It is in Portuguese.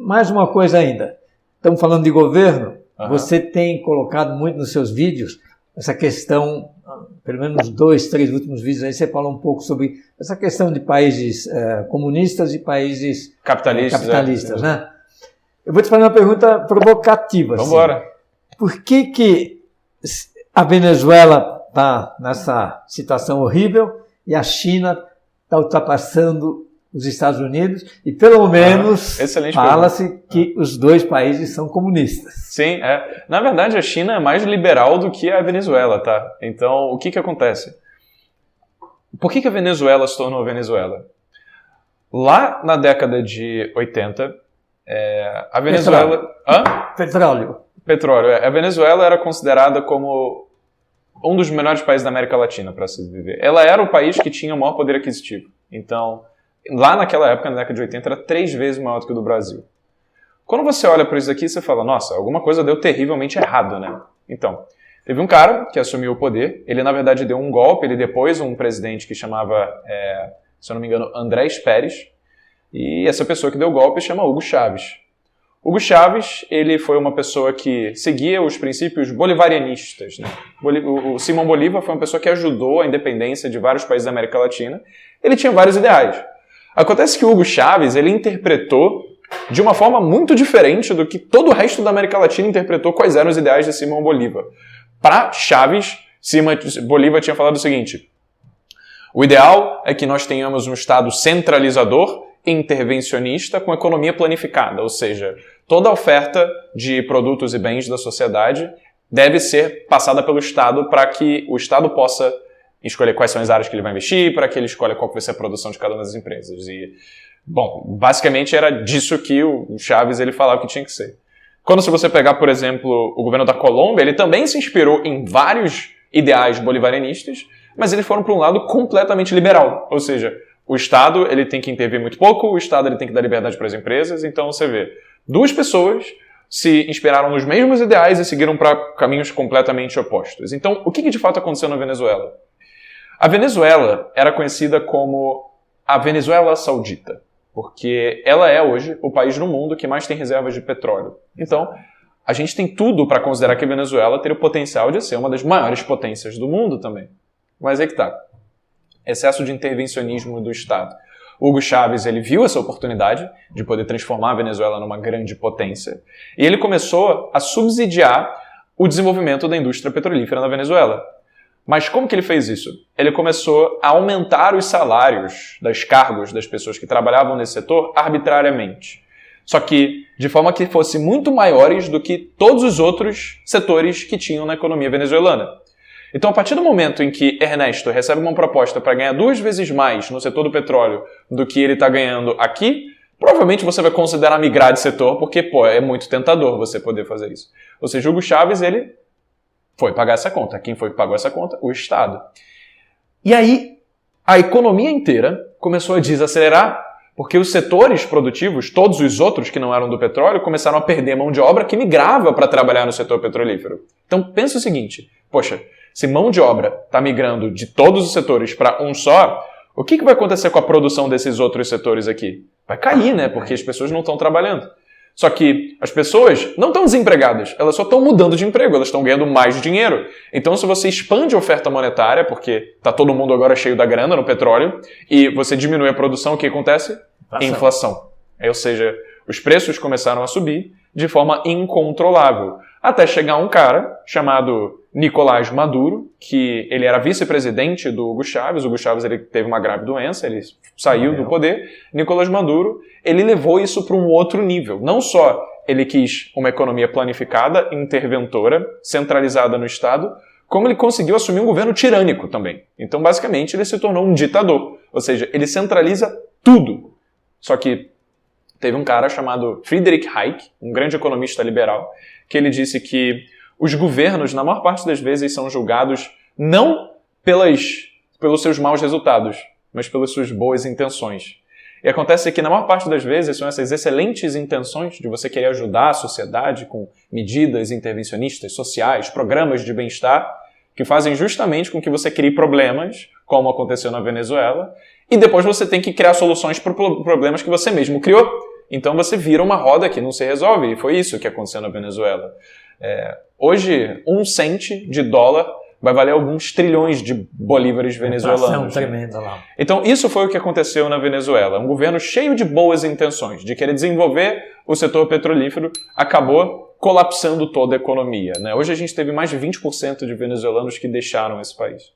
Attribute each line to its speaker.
Speaker 1: mais uma coisa ainda. Estamos falando de governo. Você tem colocado muito nos seus vídeos essa questão, pelo menos 2, 3 últimos vídeos aí, você fala um pouco sobre essa questão de países comunistas e países capitalistas, né? Eu vou te fazer uma pergunta provocativa.
Speaker 2: Vamos embora.
Speaker 1: Por que a Venezuela está nessa situação horrível e a China está ultrapassando os Estados Unidos e, pelo menos, fala-se que os dois países são comunistas?
Speaker 2: Sim, na verdade a China é mais liberal do que a Venezuela, tá? Então, o que acontece? Por que a Venezuela se tornou Venezuela? Lá na década de 80, a Venezuela... Petróleo. A Venezuela era considerada como um dos menores países da América Latina para se viver. Ela era o país que tinha o maior poder aquisitivo. Então, lá naquela época, na década de 80, era 3 vezes maior do que o do Brasil. Quando você olha para isso aqui, você fala, nossa, alguma coisa deu terrivelmente errado, né? Então, teve um cara que assumiu o poder, ele na verdade deu um golpe, ele depois um presidente que chamava, se eu não me engano, Andrés Pérez, e essa pessoa que deu o golpe chama Hugo Chávez. Hugo Chávez, ele foi uma pessoa que seguia os princípios bolivarianistas, né? O Simão Bolívar foi uma pessoa que ajudou a independência de vários países da América Latina. Ele tinha vários ideais. Acontece que o Hugo Chávez, ele interpretou de uma forma muito diferente do que todo o resto da América Latina interpretou quais eram os ideais de Simão Bolívar. Para Chávez, Bolívar tinha falado o seguinte: o ideal é que nós tenhamos um Estado centralizador, intervencionista, com economia planificada, ou seja, toda a oferta de produtos e bens da sociedade deve ser passada pelo Estado para que o Estado possa escolher quais são as áreas que ele vai investir, para que ele escolha qual vai ser a produção de cada uma das empresas. E, bom, basicamente era disso que o Chávez ele falava que tinha que ser. Quando se você pegar, por exemplo, o governo da Colômbia, ele também se inspirou em vários ideais bolivarianistas, mas eles foram para um lado completamente liberal, ou seja, o Estado ele tem que intervir muito pouco, o Estado ele tem que dar liberdade para as empresas, então você vê, 2 pessoas se inspiraram nos mesmos ideais e seguiram para caminhos completamente opostos. Então, o que de fato aconteceu na Venezuela? A Venezuela era conhecida como a Venezuela Saudita, porque ela é hoje o país no mundo que mais tem reservas de petróleo. Então, a gente tem tudo para considerar que a Venezuela teria o potencial de ser uma das maiores potências do mundo também. Mas é que tá. Excesso de intervencionismo do Estado. Hugo Chávez ele viu essa oportunidade de poder transformar a Venezuela numa grande potência e ele começou a subsidiar o desenvolvimento da indústria petrolífera na Venezuela. Mas como que ele fez isso? Ele começou a aumentar os salários dos cargos das pessoas que trabalhavam nesse setor arbitrariamente. Só que de forma que fossem muito maiores do que todos os outros setores que tinham na economia venezuelana. Então, a partir do momento em que Ernesto recebe uma proposta para ganhar 2 vezes mais no setor do petróleo do que ele está ganhando aqui, provavelmente você vai considerar migrar de setor, porque é muito tentador você poder fazer isso. Ou seja, o Hugo Chávez, ele foi pagar essa conta. Quem foi que pagou essa conta? O Estado. E aí, a economia inteira começou a desacelerar, porque os setores produtivos, todos os outros que não eram do petróleo, começaram a perder mão de obra que migrava para trabalhar no setor petrolífero. Então, pensa o seguinte, poxa, se mão de obra está migrando de todos os setores para um só, o que vai acontecer com a produção desses outros setores aqui? Vai cair, né? Porque as pessoas não estão trabalhando. Só que as pessoas não estão desempregadas, elas só estão mudando de emprego, elas estão ganhando mais dinheiro. Então, se você expande a oferta monetária, porque está todo mundo agora cheio da grana no petróleo, e você diminui a produção, o que acontece? Inflação. Ou seja, os preços começaram a subir de forma incontrolável. Até chegar um cara chamado Nicolás Maduro, que ele era vice-presidente do Hugo Chávez. O Hugo Chávez ele teve uma grave doença, ele saiu do poder. Nicolás Maduro, ele levou isso para um outro nível. Não só ele quis uma economia planificada, interventora, centralizada no Estado, como ele conseguiu assumir um governo tirânico também. Então, basicamente, ele se tornou um ditador. Ou seja, ele centraliza tudo. Só que teve um cara chamado Friedrich Hayek, um grande economista liberal, que ele disse que os governos, na maior parte das vezes, são julgados não pelos seus maus resultados, mas pelas suas boas intenções. E acontece que, na maior parte das vezes, são essas excelentes intenções de você querer ajudar a sociedade com medidas intervencionistas, sociais, programas de bem-estar, que fazem justamente com que você crie problemas, como aconteceu na Venezuela, e depois você tem que criar soluções para problemas que você mesmo criou. Então você vira uma roda que não se resolve, e foi isso que aconteceu na Venezuela. Hoje, 1 cente de dólar vai valer alguns trilhões de bolívares venezuelanos.
Speaker 1: Tremenda lá.
Speaker 2: Então isso foi o que aconteceu na Venezuela. Um governo cheio de boas intenções, de querer desenvolver o setor petrolífero, acabou colapsando toda a economia, né? Hoje a gente teve mais de 20% de venezuelanos que deixaram esse país.